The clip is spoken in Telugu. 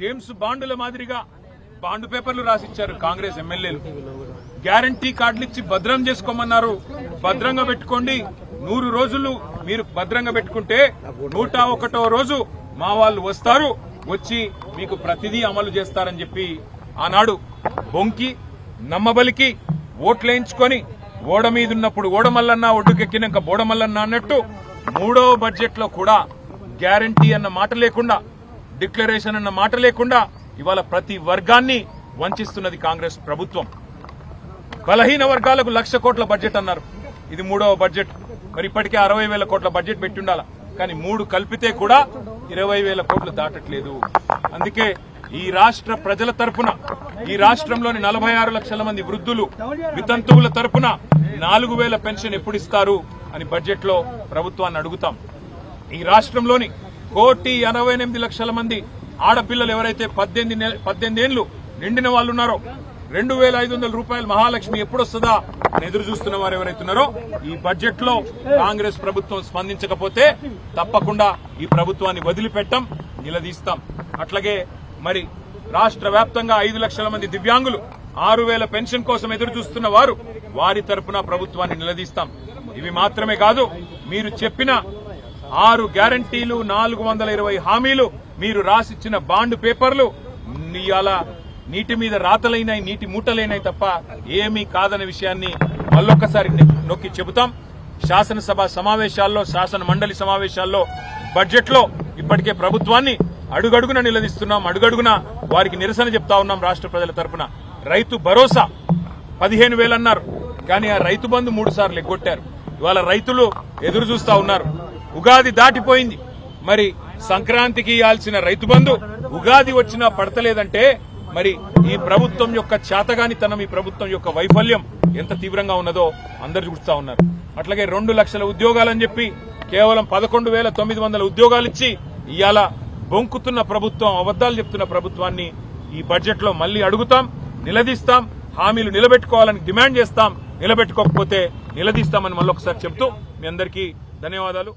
జేమ్స్ బాండుల మాదిరిగా బాండ్ పేపర్లు రాసిచ్చారు కాంగ్రెస్ ఎమ్మెల్యేలు. గ్యారంటీ కార్డులు ఇచ్చి భద్రం చేసుకోమన్నారు. భద్రంగా పెట్టుకోండి, 100 రోజులు మీరు భద్రంగా పెట్టుకుంటే 101వ రోజు మా వాళ్ళు వస్తారు, వచ్చి మీకు ప్రతిదీ అమలు చేస్తారని చెప్పి ఆనాడు బొంకి నమ్మబలికి ఓట్లేయించుకొని ఓడ మీదున్నప్పుడు ఓడమల్లన్న, ఒడ్డుకెక్కినాక బోడమల్లన్న అన్నట్టు 3వ బడ్జెట్ లో కూడా గ్యారంటీ అన్న మాట లేకుండా, డిక్లరేషన్ అన్న మాట లేకుండా ఇవాళ ప్రతి వర్గాన్ని వంచిస్తున్నది కాంగ్రెస్ ప్రభుత్వం. బలహీన వర్గాలకు 1,00,000 కోట్ల బడ్జెట్ అన్నారు. ఇది 3వ బడ్జెట్. మరి ఇప్పటికే 60,000 కోట్ల బడ్జెట్ పెట్టి ఉండాల, కానీ 3 కలిపితే కూడా 20,000 కోట్లు దాటట్లేదు. అందుకే ఈ రాష్ట్ర ప్రజల తరపున, ఈ రాష్ట్రంలోని 46 లక్షల మంది వృద్ధులు వితంతువుల తరపున 4,000 పెన్షన్ ఎప్పుడు ఇస్తారు అని బడ్జెట్ లో ప్రభుత్వాన్ని అడుగుతాం. ఈ రాష్ట్రంలోని 1,88,00,000 మంది ఆడపిల్లలు ఎవరైతే 18 ఏళ్లు నిండిన వాళ్ళు ఉన్నారో 2,500 రూపాయలు మహాలక్ష్మి ఎప్పుడొస్తుందా అని ఎదురు చూస్తున్న వారు ఎవరైతున్నారో ఈ బడ్జెట్ లో కాంగ్రెస్ ప్రభుత్వం స్పందించకపోతే తప్పకుండా ఈ ప్రభుత్వాన్ని వదిలిపెట్టం, నిలదీస్తాం. అట్లాగే మరి రాష్ట్ర వ్యాప్తంగా 5 లక్షల మంది దివ్యాంగులు 6,000 పెన్షన్ కోసం ఎదురు చూస్తున్న వారు, వారి తరపున ప్రభుత్వాన్ని నిలదీస్తాం. ఇవి మాత్రమే కాదు, మీరు చెప్పిన 6 గ్యారంటీలు, 420 హామీలు, మీరు రాసిచ్చిన బాండ్ పేపర్లు ఇవాళ నీటి మీద రాతలైనాయి, నీటి మూటలైనాయి తప్ప ఏమీ కాదనే విషయాన్ని మళ్ళొక్కసారి నొక్కి చెబుతాం. శాసనసభ సమావేశాల్లో, శాసన మండలి సమావేశాల్లో, బడ్జెట్ లో ఇప్పటికే ప్రభుత్వాన్ని అడుగడుగున నిలదీస్తున్నాం. అడుగడుగున వారికి నిరసన చెప్తా ఉన్నాం రాష్ట్ర ప్రజల తరపున. రైతు భరోసా 15,000 అన్నారు, కానీ ఆ రైతు బంధు 3 సార్లు ఎగ్గొట్టారు. ఇవాళ రైతులు ఎదురు చూస్తా ఉన్నారు. ఉగాది దాటిపోయింది, మరి సంక్రాంతికి ఇవ్వాల్సిన రైతు బంధు ఉగాది వచ్చినా పడతలేదంటే మరి ఈ ప్రభుత్వం యొక్క చేతగానితనం, ఈ ప్రభుత్వం యొక్క వైఫల్యం ఎంత తీవ్రంగా ఉన్నదో అందరు చూస్తా ఉన్నారు. అట్లాగే 2 లక్షల ఉద్యోగాలని చెప్పి కేవలం 11,900 ఉద్యోగాలు ఇచ్చి ఇవాళ బొంకుతున్న ప్రభుత్వం, అబద్దాలు చెప్తున్న ప్రభుత్వాన్ని ఈ బడ్జెట్ లో మళ్లీ అడుగుతాం, నిలదీస్తాం. హామీలు నిలబెట్టుకోవాలని డిమాండ్ చేస్తాం. నిలబెట్టుకోకపోతే నిలదీస్తామని మళ్ళొకసారి చెప్తూ మీ అందరికీ ధన్యవాదాలు.